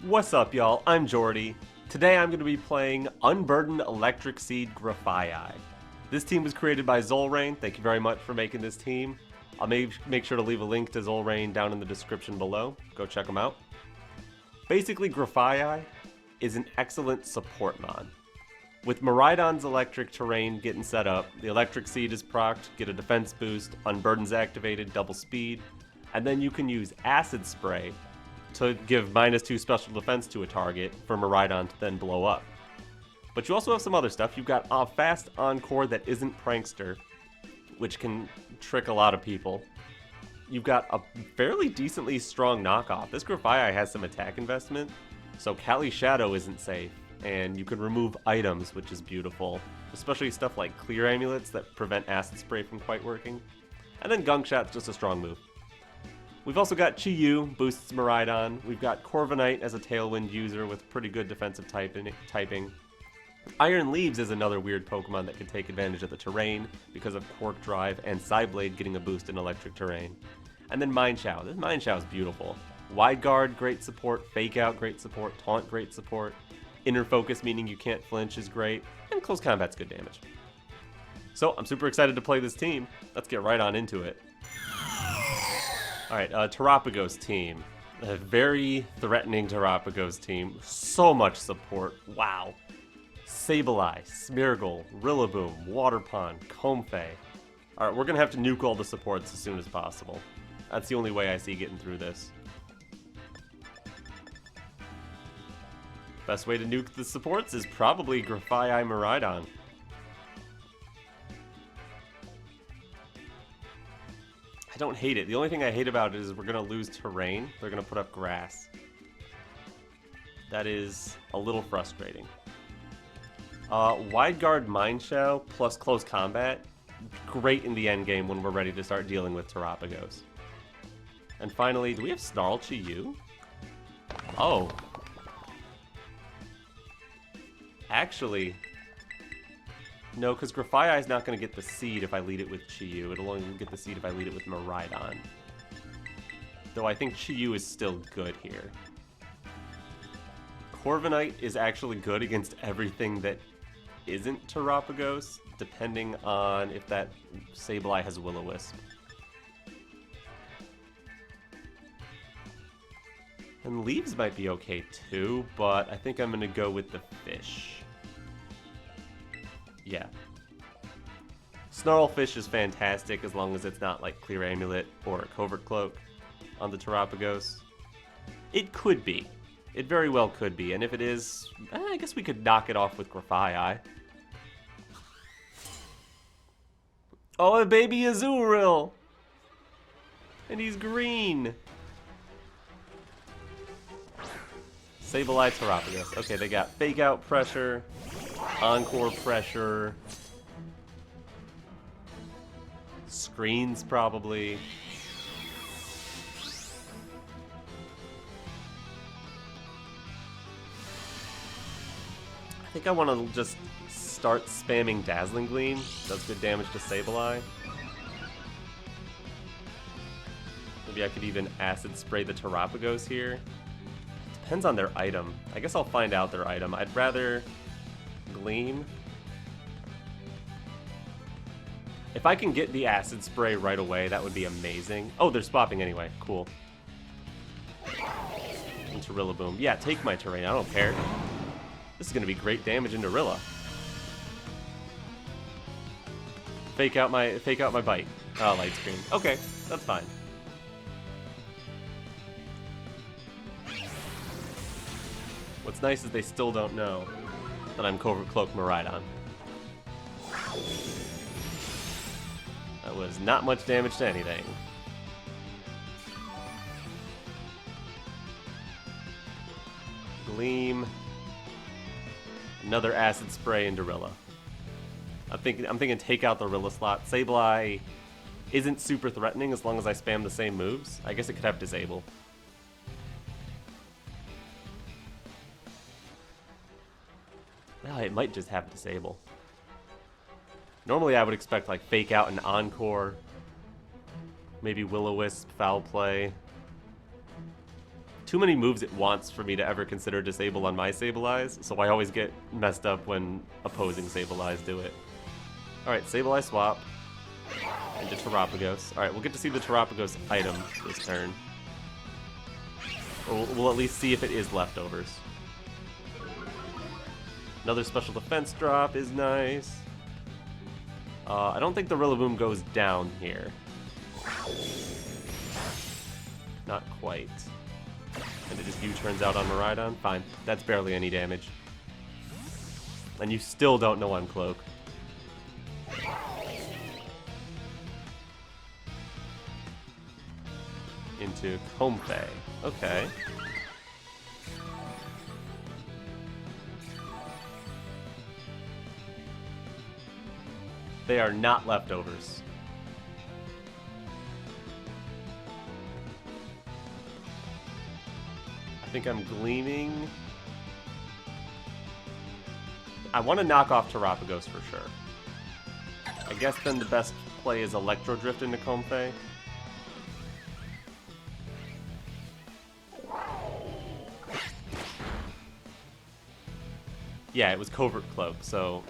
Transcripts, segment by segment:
What's up, y'all? I'm Jordy. Today I'm going to be playing Unburden Electric Seed Grafaiai. This team was created by Zolrain. Thank you very much for making this team. I'll make sure to leave a link to Zolrain down in the description below. Go check them out. Basically, Grafaiai is an excellent support mon. With Miraidon's electric terrain getting set up, the electric seed is procced, get a defense boost, Unburden's activated, double speed, and then you can use Acid Spray to give -2 special defense to a target for Miraidon to then blow up. But you also have some other stuff. You've got a fast Encore that isn't Prankster, which can trick a lot of people. You've got a fairly decently strong knockoff. This Grafaiai has some attack investment, so Kali Shadow isn't safe, and you can remove items, which is beautiful, especially stuff like Clear Amulets that prevent Acid Spray from quite working. And then Gunk Shot's just a strong move. We've also got Chi-Yu, boosts Miraidon. We've got Corviknight as a Tailwind user with pretty good defensive typing. Iron Leaves is another weird Pokemon that can take advantage of the terrain because of Quark Drive and Psyblade getting a boost in electric terrain. And then Mienshao. This Mienshao is beautiful. Wide Guard, great support. Fake Out, great support. Taunt, great support. Inner Focus, meaning you can't flinch, is great. And Close Combat's good damage. So, I'm super excited to play this team. Let's get right on into it. Alright, Terapagos team. A very threatening Terapagos team. So much support. Wow. Sableye, Smeargle, Rillaboom, Waterpond, Comfey. Alright, we're going to have to nuke all the supports as soon as possible. That's the only way I see getting through this. Best way to nuke the supports is probably Grafaiai Miraidon. I don't hate it. The only thing I hate about it is we're going to lose terrain. They're going to put up grass. That is a little frustrating. Wide Guard Mienshao plus Close Combat. Great in the end game when we're ready to start dealing with Terapagos. And finally, do we have Snarl Chi-Yu? Oh. Actually, no, because Grafaiai is not going to get the seed if I lead it with Chi-Yu. It'll only get the seed if I lead it with Miraidon. Though I think Chi-Yu is still good here. Corviknight is actually good against everything that isn't Terapagos, depending on if that Sableye has Will-O-Wisp. And Leaves might be okay too, but I think I'm going to go with the Fish. Yeah. Snarl Fish is fantastic as long as it's not like Clear Amulet or Covert Cloak on the Terapagos. It could be. It very well could be, and if it is, I guess we could knock it off with Grafaiai. Oh, a baby Azurill! And he's green! Sableye Terapagos. Okay, they got Fake Out pressure, Encore pressure, screens probably. I think I want to just start spamming Dazzling Gleam. Does good damage to Sableye. Maybe I could even Acid Spray the Terapagos here. Depends on their item. I guess I'll find out their item. I'd rather Gleam. If I can get the Acid Spray right away, that would be amazing. Oh, they're swapping anyway. Cool. Into Rillaboom. Yeah, take my terrain. I don't care. This is going to be great damage into Rilla. Fake out my bite. Oh, Light Screen. Okay, that's fine. What's nice is they still don't know that I'm Covert Cloak Miraidon. That was not much damage to anything. Gleam. Another Acid Spray into Rilla. I'm thinking take out the Rilla slot. Sableye isn't super threatening as long as I spam the same moves. I guess it could have Disable. Well, it might just have Disable. Normally I would expect like Fake Out and Encore. Maybe Will-O-Wisp, Foul Play. too many moves it wants for me to ever consider disable on my Sableyes, so I always get messed up when opposing Sableyes do it. Alright, Sableye swap into Terapagos. Alright, we'll get to see the Terapagos item this turn. Or we'll at least see if it is leftovers. Another special defense drop is nice. I don't think the Rillaboom goes down here. Not quite. And it just U-turns out on Miraidon? Fine. That's barely any damage. And you still don't know on Cloak. Into Comfey. Okay. They are not leftovers. I think I'm gleaming. I want to knock off Terapagos for sure. I guess then the best play is Electro Drift into Comfey. Yeah, it was Covert Cloak, so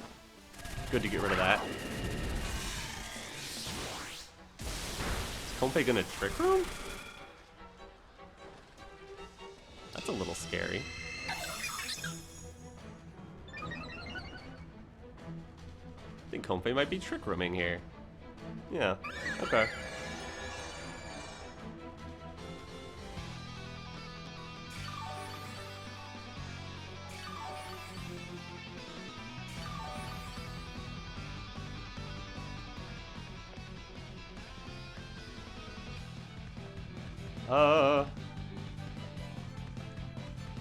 good to get rid of that. Is Comfey gonna Trick Room? That's a little scary. I think Comfey might be Trick Rooming here. Yeah, okay.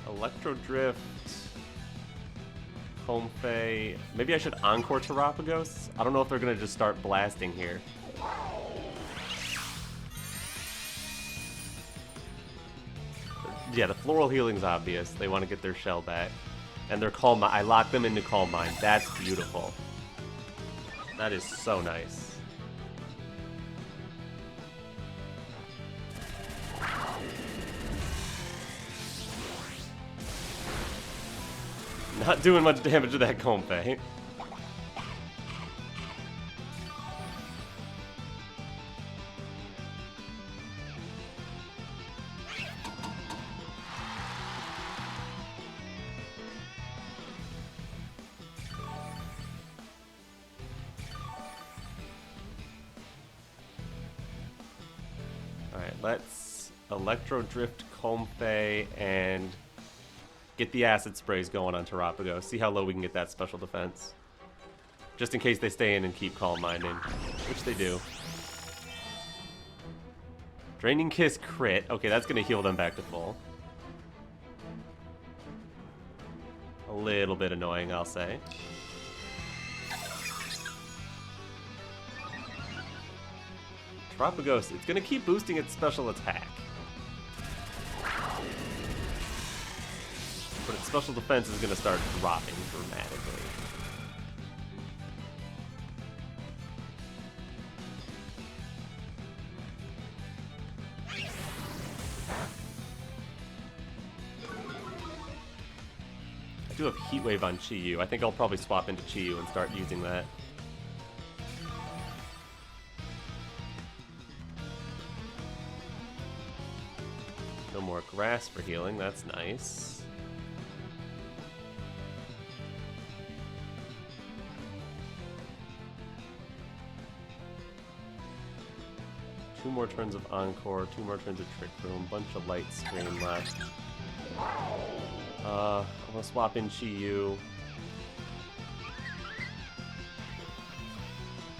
Electro Drift, Comfey. Maybe I should Encore Terapagos? I don't know if they're gonna just start blasting here. Yeah, the Floral Healing's obvious. They want to get their shell back. And their Calm Mind. I lock them into Calm Mind. That's beautiful. That is so nice. Not doing much damage to that Comfey. Alright, let's Electro Drift Comfey and get the Acid Sprays going on Terapagos. See how low we can get that special defense. Just in case they stay in and keep Calm Minding, which they do. Draining Kiss crit. Okay, that's going to heal them back to full. A little bit annoying, I'll say. Terapagos, it's going to keep boosting its special attack. But its special defense is going to start dropping dramatically. I do have Heat Wave on Chi-Yu. I think I'll probably swap into Chi-Yu and start using that. No more grass for healing, that's nice. Two more turns of Encore, 2 more turns of Trick Room, bunch of Light Screen left. I'm gonna swap in Chi-Yu.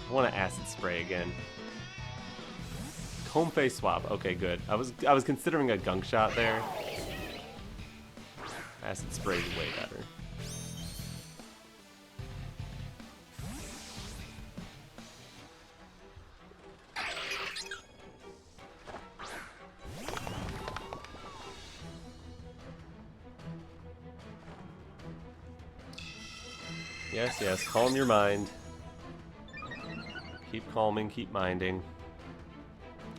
I want to Acid Spray again. Comfey swap. Okay, good. I was considering a Gunk Shot there. Acid Spray is way better. Yes, yes, calm your mind. Keep calming, keep minding.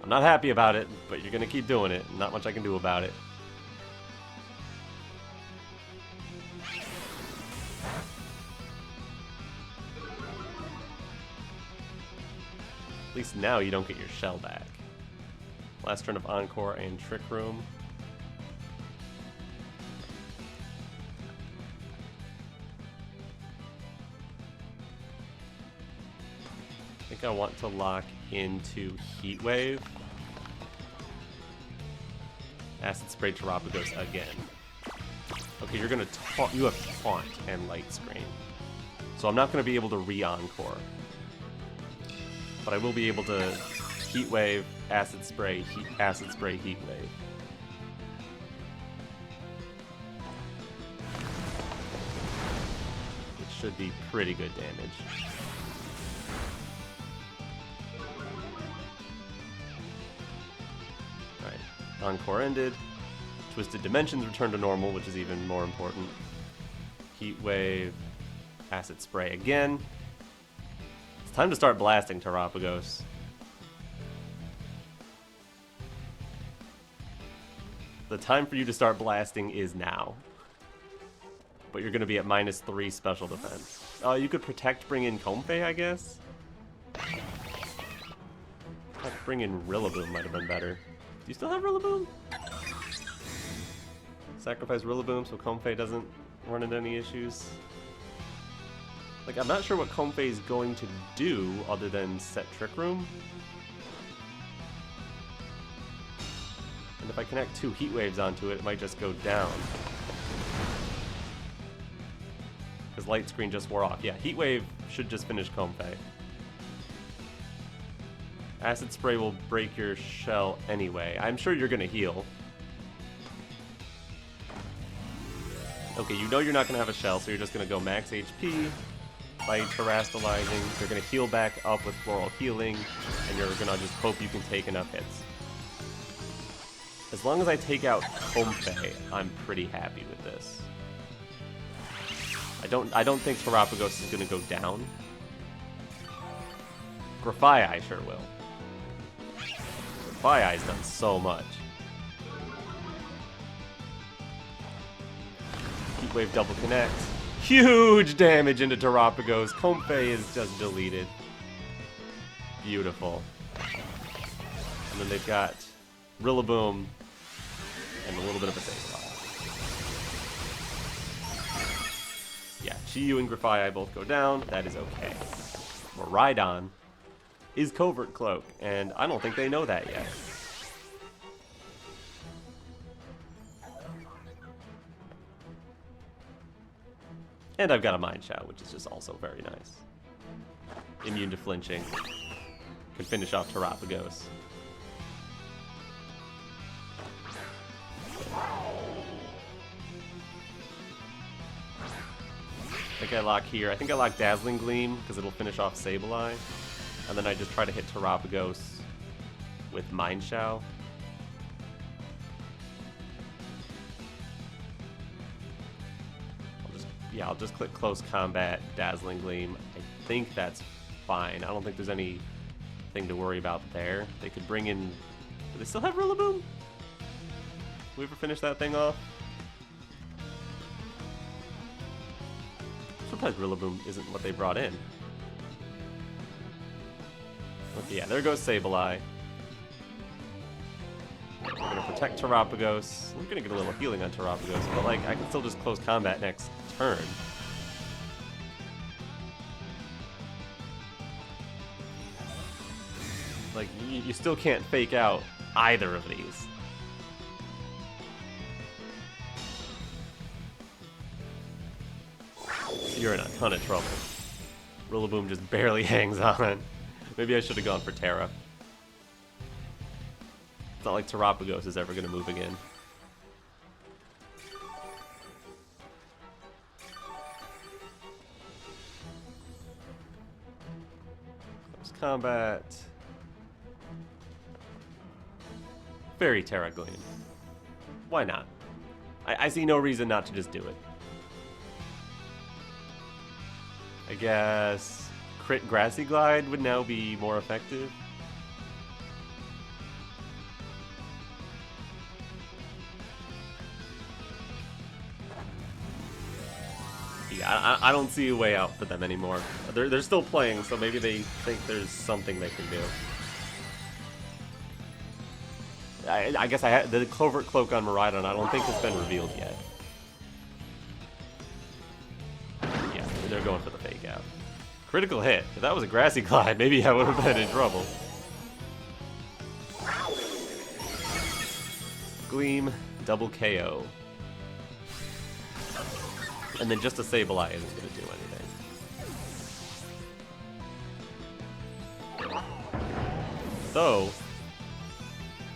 I'm not happy about it, but you're gonna keep doing it. Not much I can do about it. least now you don't get your shell back. Last turn of Encore and Trick Room. I think I want to lock into Heat Wave. Acid Spray Terapagos again. Okay, you're gonna taunt. You have Taunt and Light Screen. So I'm not gonna be able to re-Encore. But I will be able to Heat Wave, Acid Spray, Heat Wave. It should be pretty good damage. Alright, Encore ended. Twisted Dimensions return to normal, which is even more important. Heat Wave, Acid Spray again. It's time to start blasting Terapagos. The time for you to start blasting is now. But you're going to be at -3 special defense. You could Protect, bring in Comfey, I guess? Protect, bring in Rillaboom might have been better. Do you still have Rillaboom? Sacrifice Rillaboom so Comfey doesn't run into any issues. Like, I'm not sure what Comfey is going to do other than set Trick Room. And if I connect 2 Heat Waves onto it, it might just go down. Because Light Screen just wore off. Yeah, Heat Wave should just finish Comfey. Acid Spray will break your shell anyway. I'm sure you're going to heal. Okay, you know you're not going to have a shell, so you're just going to go max HP by terastallizing. You're going to heal back up with Floral Healing, and you're going to just hope you can take enough hits. As long as I take out Comfey, I'm pretty happy with this. I don't think Terapagos is going to go down. Grafaiai sure will. Grafaiai's done so much. Heat Wave double connect. Huge damage into Terapagos. Comfey is just deleted. Beautiful. And then they've got Rillaboom and a little bit of a Sableye. Yeah, Chi-Yu and Grafaiai both go down. That is okay. Miraidon is Covert Cloak, and I don't think they know that yet. And I've got a Mienshao, which is just also very nice. Immune to flinching. Can finish off Terapagos. I think I lock here. I think I lock Dazzling Gleam because it'll finish off Sableye. And then I just try to hit Terapagos with Mienshao. I'll just click Close Combat, Dazzling Gleam. I think that's fine. I don't think there's anything to worry about there. They could bring in... Do they still have Rillaboom? Did we ever finish that thing off? Sometimes Rillaboom isn't what they brought in. Okay, yeah, there goes Sableye. We're going to protect Terapagos. We're going to get a little healing on Terapagos, but like I can still just close combat next turn. Like, you still can't fake out either of these. You're in a ton of trouble. Rillaboom just barely hangs on. Maybe I should have gone for Tera. It's not like Terapagos is ever going to move again. Close combat. Fairy Tera Gleam. Why not? I see no reason not to just do it. I guess Crit Grassy Glide would now be more effective. Yeah, I don't see a way out for them anymore. They're still playing, so maybe they think there's something they can do. I guess I had the Covert Cloak on Miraidon. I don't think it's been revealed yet. Yeah, they're going for the fake out. Critical hit. If that was a Grassy Glide, maybe I would have been in trouble. Gleam, double KO. And then just a Sableye isn't going to do anything. Though,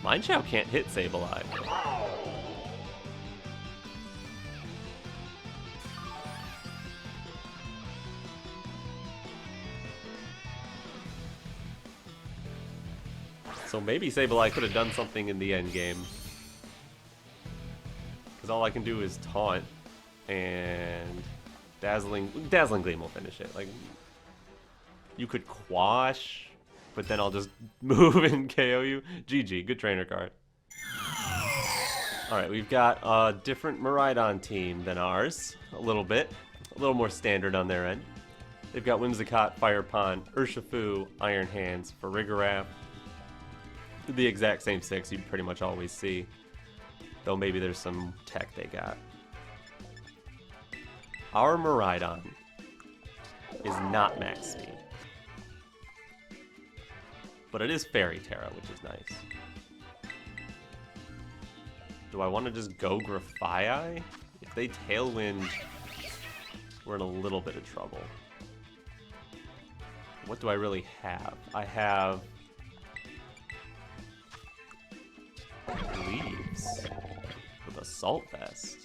Mienshao can't hit Sableye. So maybe Sableye could have done something in the end game. Because all I can do is Taunt and Dazzling Gleam will finish it. Like, you could Quash, but then I'll just move and KO you. GG, good trainer card. Alright, we've got a different Miraidon team than ours. A little bit. A little more standard on their end. They've got Whimsicott, Fire Pond, Urshifu, Iron Hands, Farigiraf. The exact same 6 you'd pretty much always see. Though maybe there's some tech they got. Our Miraidon is not max speed. But it is Fairy Tera, which is nice. Do I want to just go Grafaiai? If they Tailwind, we're in a little bit of trouble. What do I really have? I have Leaves with Assault Vest.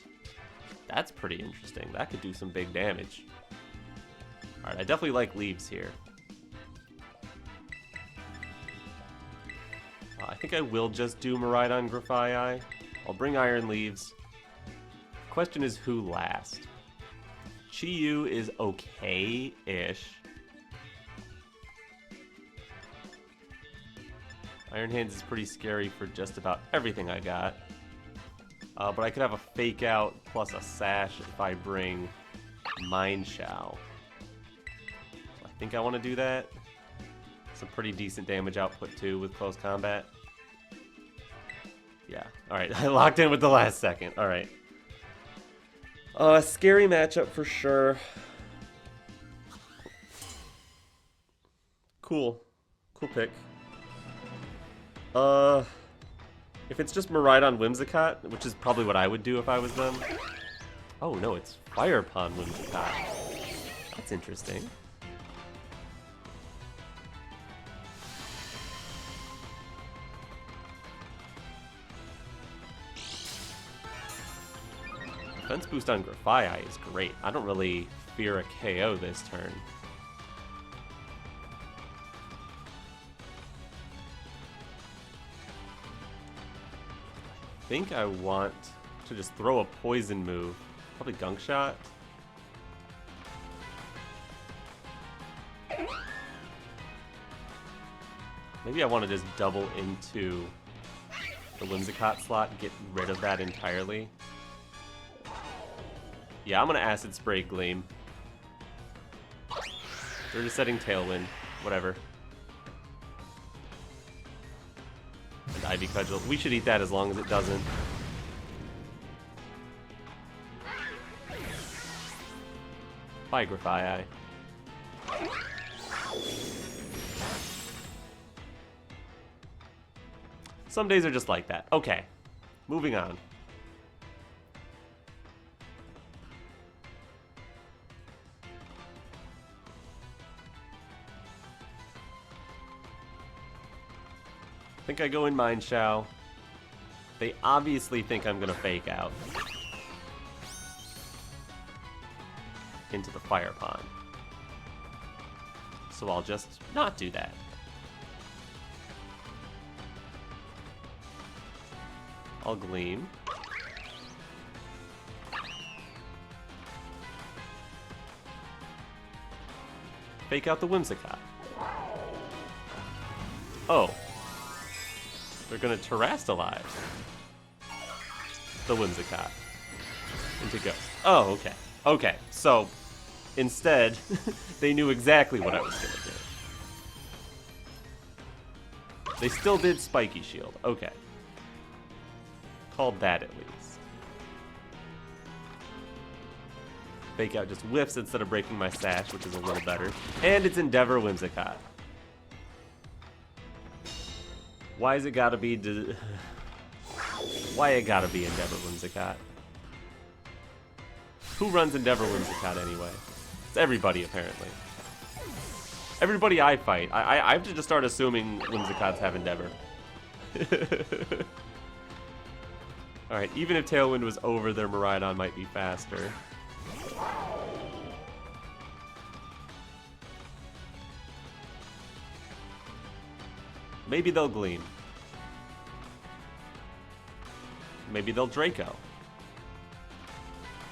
That's pretty interesting. That could do some big damage. Alright, I definitely like Leaves here. I think I will just do Miraidon Grafaiai. I'll bring Iron Leaves. Question is who last? Chi-Yu is okay-ish. Iron Hands is pretty scary for just about everything I got. But I could have a Fake Out plus a Sash if I bring Mienshao. I think I want to do that. Some pretty decent damage output too with close combat. Yeah, alright, I locked in with the last second. Alright. Scary matchup for sure. Cool. Cool pick. If it's just Miraidon Whimsicott, which is probably what I would do if I was them. Oh no, it's Fire Pond Whimsicott. That's interesting. Defense boost on Grafaiai is great. I don't really fear a KO this turn. I think I want to just throw a poison move. Probably Gunk Shot. Maybe I want to just double into the Whimsicott slot and get rid of that entirely. Yeah, I'm going to Acid Spray Gleam. They're just setting Tailwind. Whatever. And Ivy Cudgel. We should eat that as long as it doesn't. Bye, Grafaiai. Some days are just like that. Okay. Moving on. I think I go in Mienshao. They obviously think I'm gonna Fake Out into the Fire Pond. So I'll just not do that. I'll Gleam. Fake out the Whimsicott. Oh. They're gonna Terastalize the Whimsicott into Ghost. Oh, okay. Okay, so instead, they knew exactly what I was gonna do. They still did Spiky Shield. Okay. called that at least. Fake Out just whiffs instead of breaking my Sash, which is a little better. And it's Endeavor Whimsicott. Why is it gotta be... Why it gotta be Endeavor Whimsicott? Who runs Endeavor Whimsicott anyway? It's everybody, apparently. Everybody I fight. I have to just start assuming Whimsicotts have Endeavor. Alright, even if Tailwind was over, their Miraidon might be faster. Maybe they'll Gleam. Maybe they'll Draco.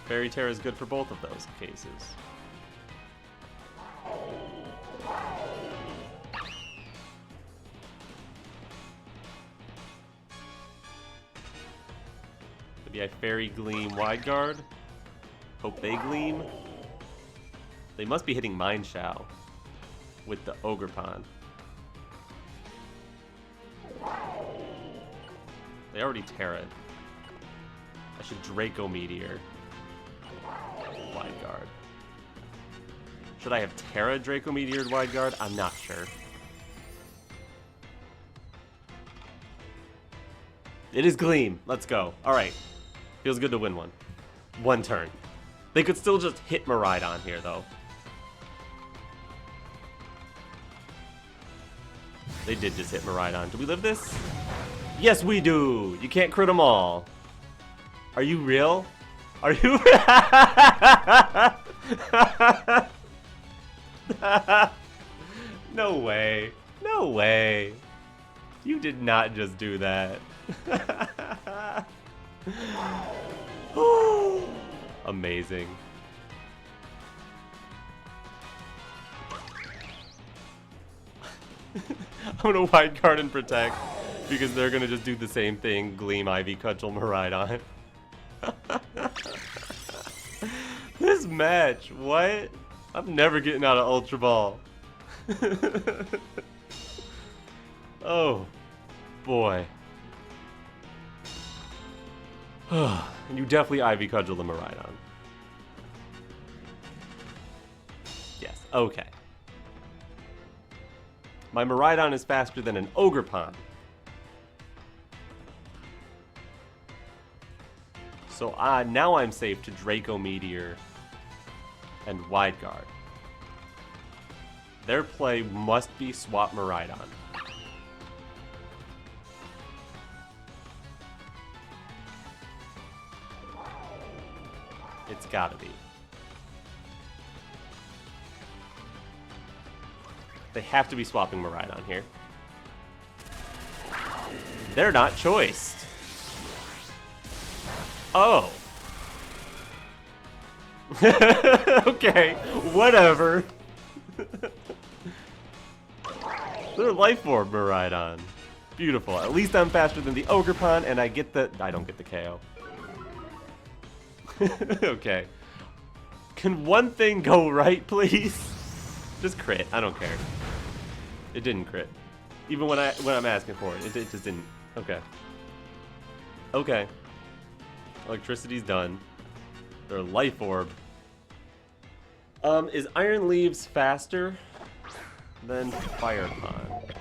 Fairy Tera is good for both of those cases. Maybe I Fairy Gleam Wide Guard. Hope they Gleam. They must be hitting Mienshao with the Ogre Pond. They already Terra'd. I should Draco Meteor. Wide Guard. Should I have Tera Draco Meteor Wide Guard? I'm not sure. It is Gleam. Let's go. Alright. Feels good to win one. One turn. They could still just hit Miraidon here, though. They did just hit Miraidon. Do we live this? Yes, we do! You can't crit them all. Are you real? Are you... No way. No way. You did not just do that. Amazing. I'm gonna Wide Guard and Protect because they're gonna just do the same thing. Gleam, Ivy, Cudgel, Miraidon. This match, what? I'm never getting out of Ultra Ball. Oh, boy. And you definitely Ivy Cudgel the Miraidon. Yes, okay. My Miraidon is faster than an Ogre Pond. So now I'm safe to Draco Meteor and Wide Guard. Their play must be swap Miraidon. It's gotta be. They have to be swapping Miraidon here. They're not choiced. Oh. Okay, whatever. They're Life Orb Miraidon. Beautiful. At least I'm faster than the Ogre Pond, and I get the... I don't get the KO. Okay. Can one thing go right, please? Just crit. I don't care. It didn't crit. Even when I'm asking for it, it just didn't. Okay. Okay. Electricity's done. They're Life Orb. Is Iron Leaves faster than Fire Pond?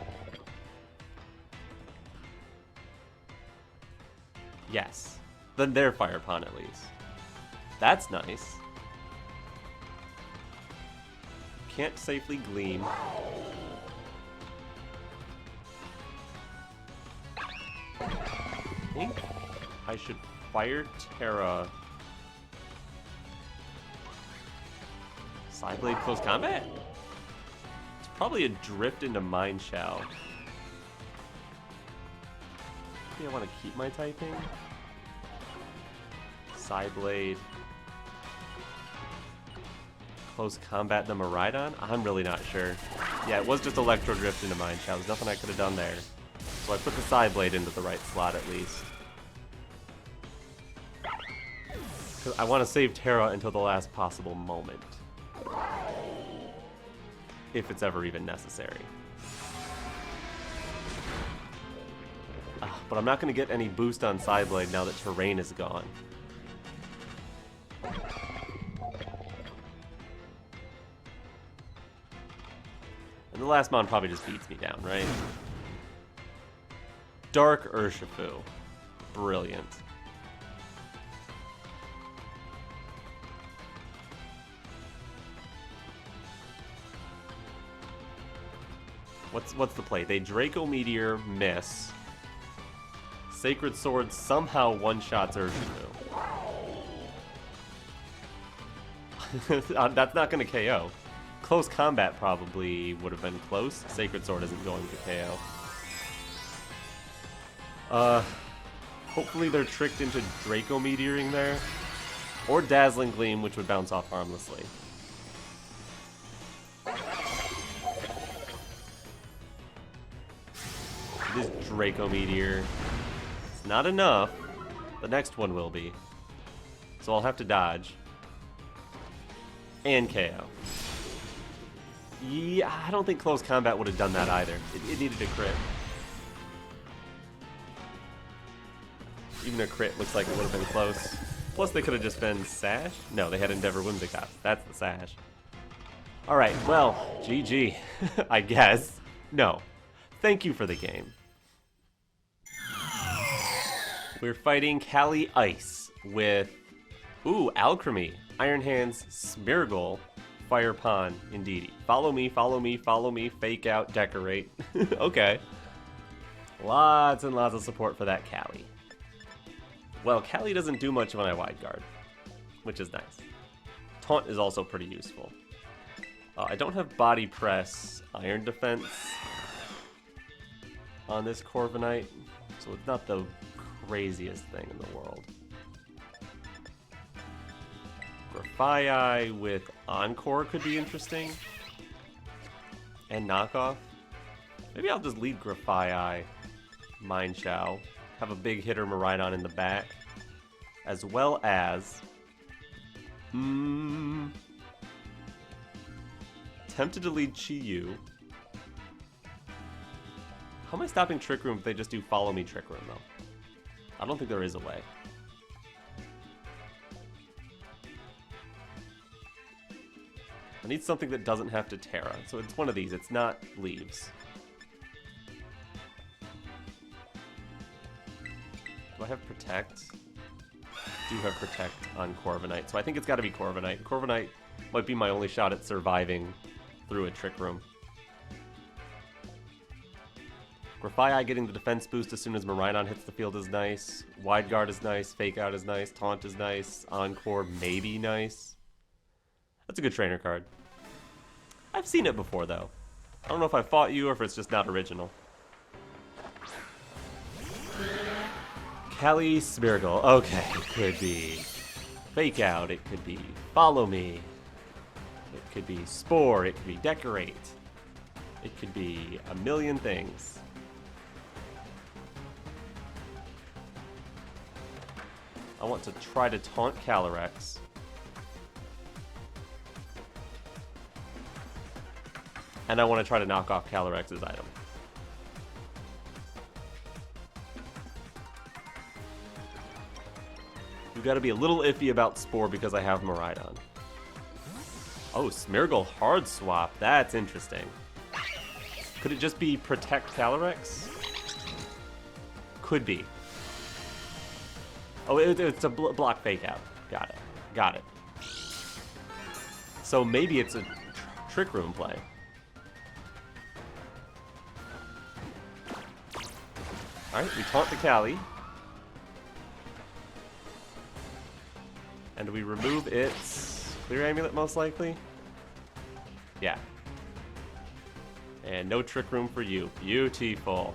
Yes. Then they're Fire Pond at least. That's nice. Can't safely Gleam. I think I should Fire Tera. Sideblade close combat? It's probably a drift into Mienshao. Maybe I want to keep my typing. Sideblade. Close combat the Miraidon? I'm really not sure. Yeah, it was just Electro Drift into Mienshao. There's nothing I could have done there. So I put the Sideblade into the right slot at least. Because I want to save Tera until the last possible moment. If it's ever even necessary. But I'm not going to get any boost on Psyblade now that Terrain is gone. And the last mon probably just beats me down, right? Dark Urshifu. Brilliant. What's the play? They Draco Meteor miss. Sacred Sword somehow one-shots Urshifu. That's not going to KO. Close combat probably would have been close. Sacred Sword isn't going to KO. Hopefully they're tricked into Draco Meteoring there. Or Dazzling Gleam, which would bounce off harmlessly. It is Draco Meteor. It's not enough. The next one will be. So I'll have to dodge. And KO. Yeah, I don't think close combat would have done that either. It needed a crit. Even a crit looks like it would have been close. Plus they could have just been Sash? No, they had Endeavor Whimsicott. That's the Sash. Alright, well, GG. I guess. No. Thank you for the game. We're fighting Kali Ice with, Alchemy, Iron Hands, Smeargle, Fire Pond, Indeedee. Follow me, follow me, follow me, fake out, decorate. Okay. Lots and lots of support for that Kali. Well, Kali doesn't do much when I wide guard, which is nice. Taunt is also pretty useful. I don't have Body Press, Iron Defense on this Corviknight, so it's not the craziest thing in the world. Grafaiai with Encore could be interesting. And Knockoff. Maybe I'll just lead Grafaiai, Mienshao, have a big hitter Miraidon in the back, as well as tempted to lead Chi-Yu. How am I stopping Trick Room if they just do Follow Me Trick Room, though? I don't think there is a way. I need something that doesn't have to Tera, so it's one of these. It's not Leaves. Do I have Protect? I do have Protect on Corviknight, so I think it's got to be Corviknight. Corviknight might be my only shot at surviving through a Trick Room. Grafaiai getting the defense boost as soon as Miraidon hits the field is nice. Wide Guard is nice. Fake Out is nice. Taunt is nice. Encore maybe nice. That's a good trainer card. I've seen it before, though. I don't know if I fought you or if it's just not original. Kali Smeargle. Okay, it could be Fake Out. It could be Follow Me. It could be Spore. It could be Decorate. It could be a million things. I want to try to taunt Calyrex. And I want to try to knock off Calyrex's item. We've got to be a little iffy about Spore because I have Miraidon. Oh, Smeargle hard swap. That's interesting. Could it just be Protect Calyrex? Could be. Oh, it's a block Fake Out. Got it. Got it. So maybe it's a Trick Room play. Alright, we taunt the Kali. And we remove its Clear Amulet, most likely? Yeah. And no Trick Room for you. Beautiful.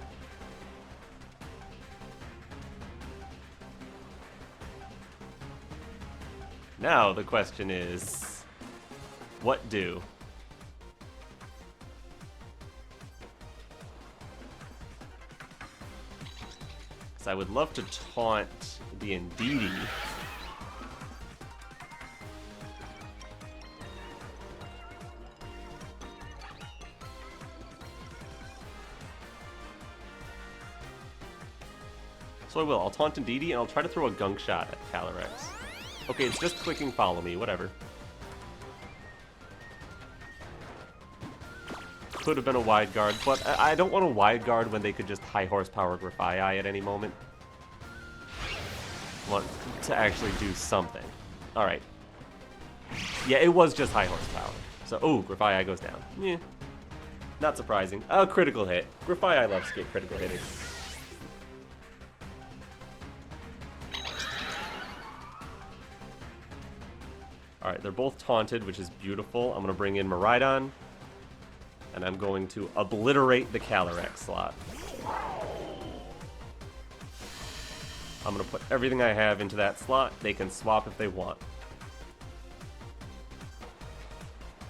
Now the question is, what do? So I would love to taunt the Indeedee. So I will. I'll taunt Indeedee, and I'll try to throw a Gunk Shot at Calyrex. Okay, it's just clicking follow me, whatever. Could have been a wide guard, but I don't want a wide guard when they could just high horsepower Grafaiai at any moment. I want to actually do something. Alright. Yeah, it was just high horsepower. So, oh, Grafaiai goes down. Yeah. Not surprising. Oh, critical hit. Grafaiai loves to get critical hitting. Alright, they're both taunted, which is beautiful. I'm going to bring in Miraidon. And I'm going to obliterate the Calyrex slot. I'm going to put everything I have into that slot. They can swap if they want.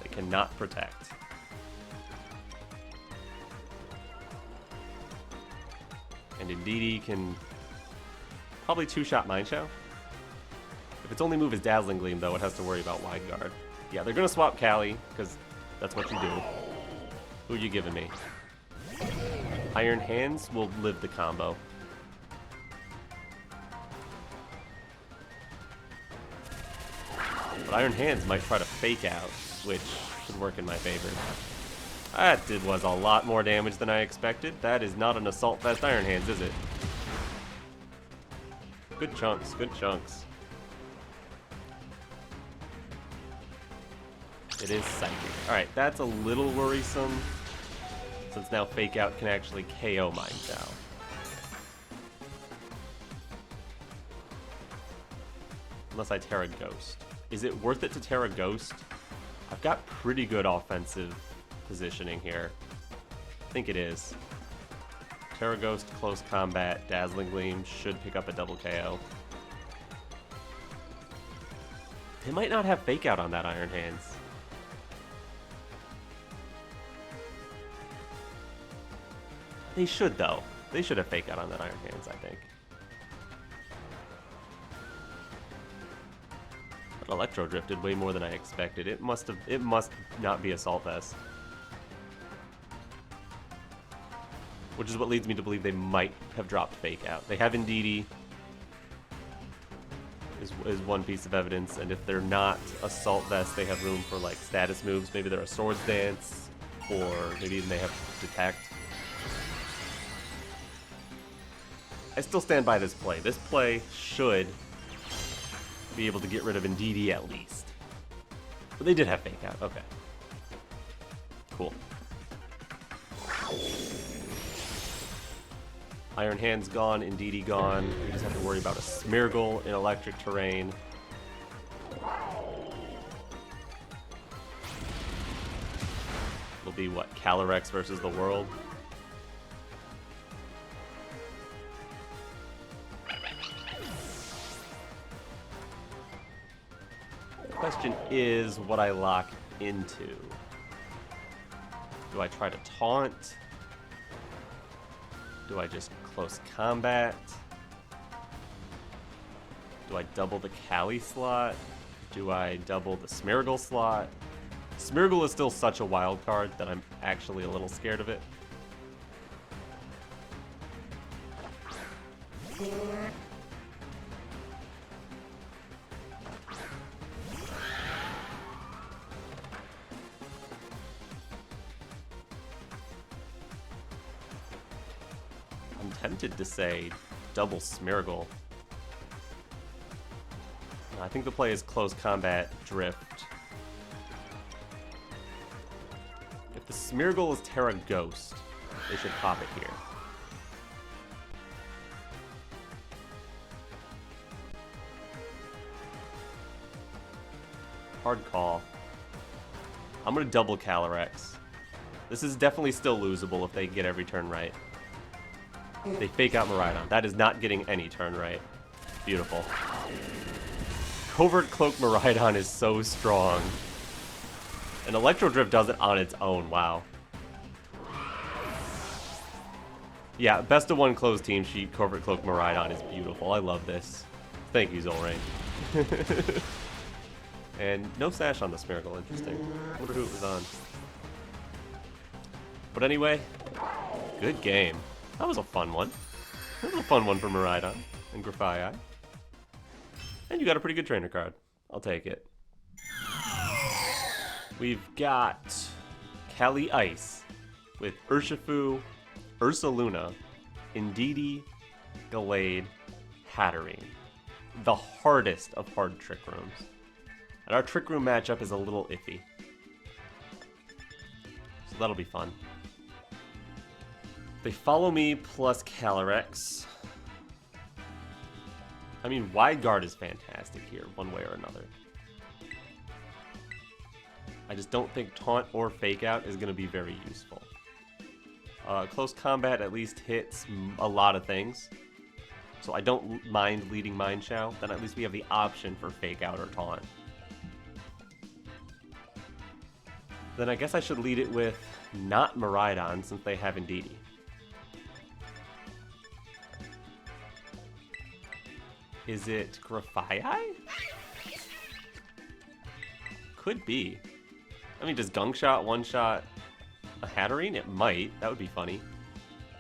They cannot protect. And Indeedee can probably two-shot Mienshao. If its only move is Dazzling Gleam, though, it has to worry about wide guard. Yeah, they're going to swap Cali, because that's what you do. Who are you giving me? Iron Hands will live the combo. But Iron Hands might try to fake out, which could work in my favor. That was a lot more damage than I expected. That is not an Assault Vest Iron Hands, is it? Good chunks, good chunks. It is Psychic. Alright, that's a little worrisome, since now Fake Out can actually KO Mienshao. Unless I Tera Ghost. Is it worth it to Tera Ghost? I've got pretty good offensive positioning here. I think it is. Tera Ghost, Close Combat, Dazzling Gleam should pick up a double KO. They might not have Fake Out on that Iron Hands. They should, though. They should have Fake Out on that Iron Hands, I think. But Electro Drift did way more than I expected. It must not be Assault Vest. Which is what leads me to believe they might have dropped Fake Out. They have Indeedee is one piece of evidence, and if they're not Assault Vest, they have room for like status moves. Maybe they're a Swords Dance, or maybe even they have Detect. I still stand by this play. This play should be able to get rid of Indeedee at least. But they did have Fake Out. Okay. Cool. Iron Hand's gone, Indeedee gone. We just have to worry about a Smeargle in electric terrain. It'll be what, Calyrex versus the world? The question is what I lock into. Do I try to taunt? Do I just close combat? Do I double the Cali slot? Do I double the Smeargle slot? Smeargle is still such a wild card that I'm actually a little scared of it. I'm tempted to say double Smeargle. I think the play is close combat drift. If the Smeargle is Tera Ghost, they should pop it here. Hard call. I'm gonna double Calyrex. This is definitely still losable if they get every turn right. They fake out Miraidon. That is not getting any turn right. Beautiful. Covert Cloak Miraidon is so strong. And Electro Drift does it on its own. Wow. Yeah, best of one closed team sheet. Covert Cloak Miraidon is beautiful. I love this. Thank you, Zolrain. And no Sash on the Smeargle. Interesting. I wonder who it was on. But anyway, good game. That was a fun one. This is a fun one for Miraidon and Grafaiai. And you got a pretty good trainer card. I'll take it. We've got Kali Ice with Urshifu, Ursaluna, Indeedee, Gallade, Hadron. The hardest of hard Trick Rooms. And our Trick Room matchup is a little iffy. So that'll be fun. They follow me plus Calyrex. I mean, Wide Guard is fantastic here, one way or another. I just don't think Taunt or Fake Out is going to be very useful. Close Combat at least hits a lot of things. So I don't mind leading Mienshao. Then at least we have the option for Fake Out or Taunt. Then I guess I should lead it with not Miraidon since they have Indeedee. Is it Grafaiai? Could be. I mean, does Gunk Shot one-shot a Hadron? It might. That would be funny.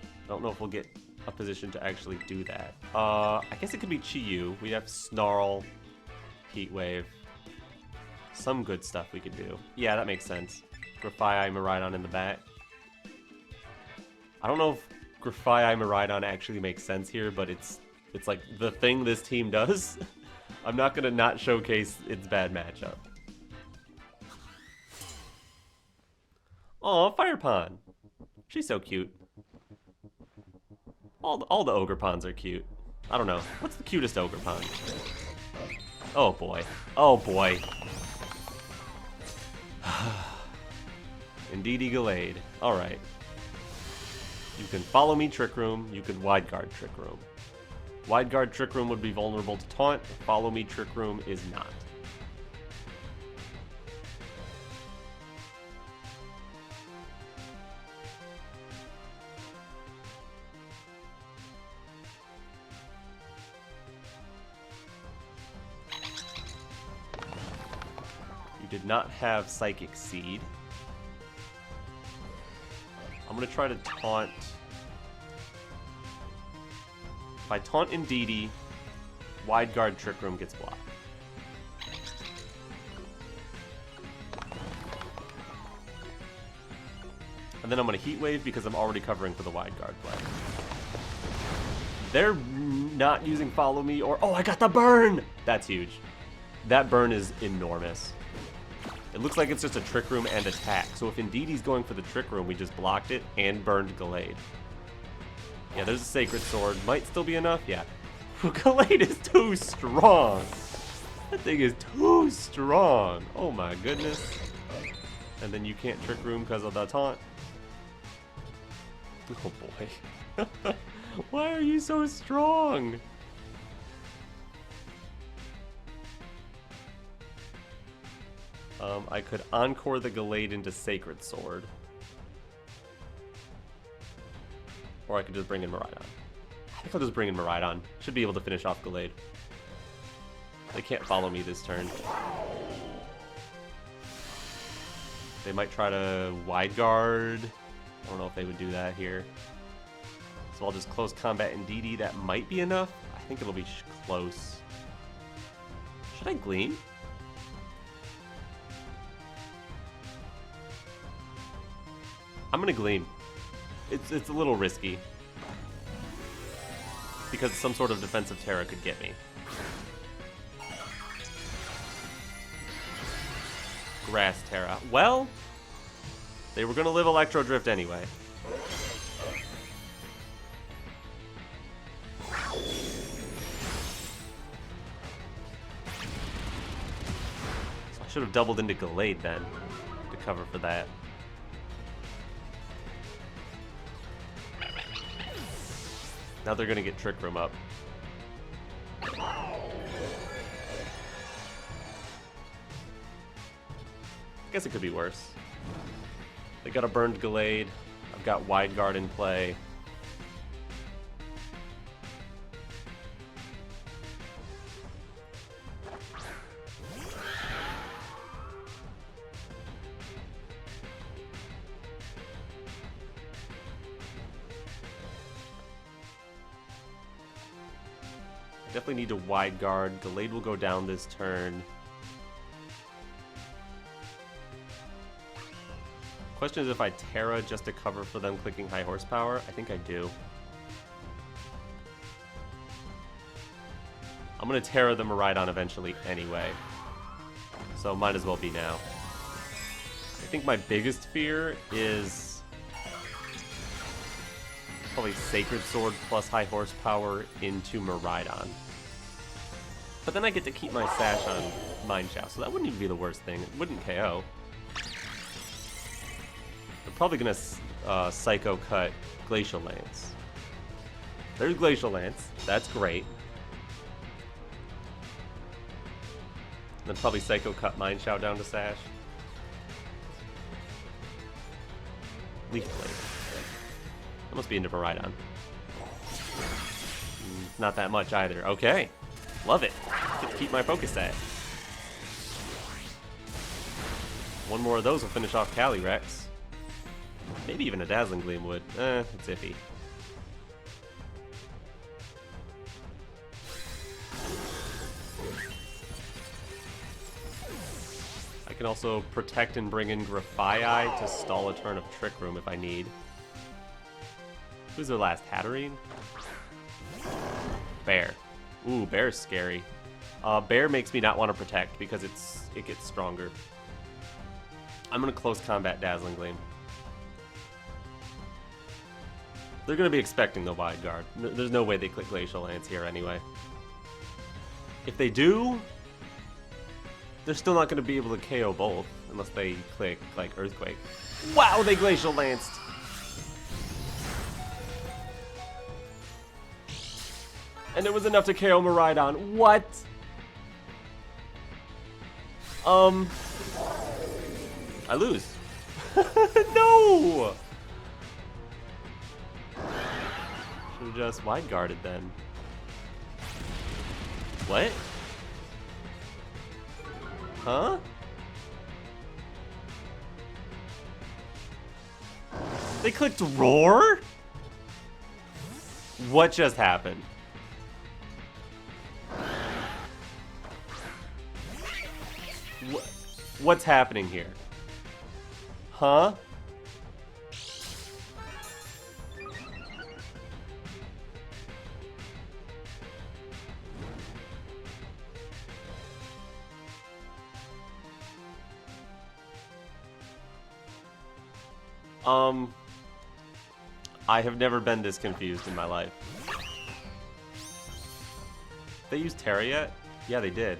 I don't know if we'll get a position to actually do that. I guess it could be Chi-Yu. We have Snarl, Heat Wave. Some good stuff we could do. Yeah, that makes sense. Grafaiai, Miraidon in the back. I don't know if Grafaiai, Miraidon actually makes sense here, but it's like the thing this team does. I'm not gonna not showcase its bad matchup. Aw, Fire Pond. She's so cute. All the ogre ponds are cute. I don't know. What's the cutest ogre pond? Oh boy. Oh boy. Indeedee Gallade. Alright. You can follow me Trick Room. You can Wide Guard Trick Room. Wide Guard Trick Room would be vulnerable to Taunt. Follow me Trick Room is not. You did not have Psychic Seed. I'm going to try to Taunt. If I Taunt Indeedee, Wide Guard Trick Room gets blocked. And then I'm going to Heat Wave because I'm already covering for the Wide Guard play. They're not using Follow Me or... Oh, I got the burn! That's huge. That burn is enormous. It looks like it's just a Trick Room and attack. So if Indeedee's going for the Trick Room, we just blocked it and burned Gallade. Yeah, there's a Sacred Sword. Might still be enough? Yeah. Gallade is too strong. That thing is too strong. Oh my goodness. And then you can't Trick Room because of the Taunt. Oh boy. Why are you so strong? I could Encore the Gallade into Sacred Sword. Or I could just bring in Miraidon. I think I'll just bring in Miraidon. Should be able to finish off Gallade. They can't follow me this turn. They might try to Wide Guard. I don't know if they would do that here. So I'll just Close Combat Indeedee. That might be enough. I think it'll be close. Should I Gleam? I'm gonna Gleam. It's a little risky. Because some sort of defensive Tera could get me. Grass Tera. Well, they were gonna live Electro Drift anyway. So I should have doubled into Gallade then to cover for that. Now they're gonna get Trick Room up. I guess it could be worse. They got a burned Gallade. I've got Wide Guard in play. Definitely need to wide guard. Delayed will go down this turn. Question is if I Tera just to cover for them clicking high horsepower. I think I do. I'm gonna Tera the Miraidon eventually anyway. So might as well be now. I think my biggest fear is probably Sacred Sword plus high horsepower into Miraidon. But then I get to keep my Sash on Mienshao, so that wouldn't even be the worst thing. It wouldn't KO. They're probably gonna Psycho Cut Glacial Lance. There's Glacial Lance. That's great. Then probably Psycho Cut Mienshao down to Sash. Leaf Blade. That must be into Miraidon. Not that much either. Okay. Love it. Get to keep my focus at. One more of those will finish off Calyrex. Maybe even a Dazzling Gleam would. It's iffy. I can also protect and bring in Grafaiai to stall a turn of Trick Room if I need. Who's their last? Hadron? Bear. Ooh, Bear's scary. Bear makes me not want to protect because it gets stronger. I'm going to close combat Dazzling Gleam. They're going to be expecting the wide guard. There's no way they click Glacial Lance here anyway. If they do, they're still not going to be able to KO both unless they click like Earthquake. Wow, they Glacial Lanced! And it was enough to KO Miraidon. What? I lose. No! Should've just wide guarded then. What? Huh? They clicked Roar? What just happened? What's happening here? Huh? I have never been this confused in my life. They used Tera yet? Yeah, they did.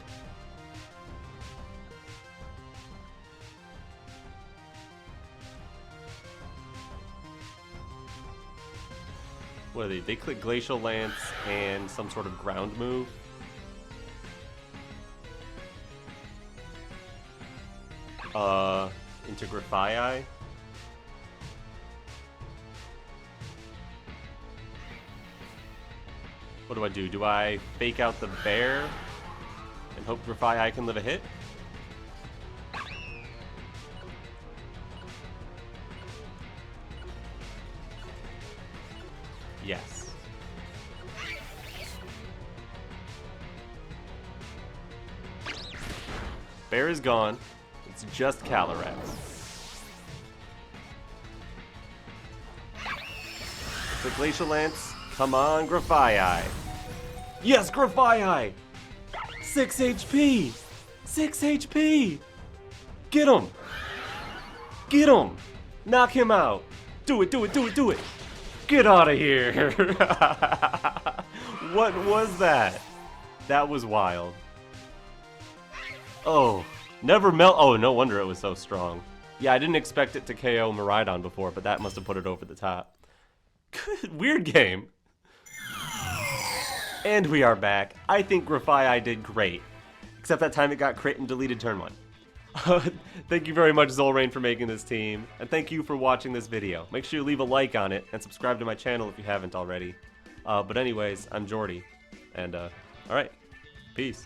What are they? They click Glacial Lance and some sort of ground move. Into Grafaiai. What do? Do I fake out the bear and hope Grafaiai can live a hit? Yes. Bear is gone. It's just Calyrex. The Glacial Lance. Come on, Grafaiai. Yes, Grafaiai! 6 HP! 6 HP! Get him! Get him! Knock him out! Do it, do it, do it, do it! Get out of here! What was that? That was wild. Oh, never melt. Oh, no wonder it was so strong. Yeah, I didn't expect it to KO Miraidon before, but that must have put it over the top. Good, weird game. And we are back. I think Grafaiai did great. Except that time it got crit and deleted turn 1. Thank you very much, Zolrain, for making this team. And thank you for watching this video. Make sure you leave a like on it and subscribe to my channel if you haven't already. But anyways, I'm Jordy. And, alright. Peace.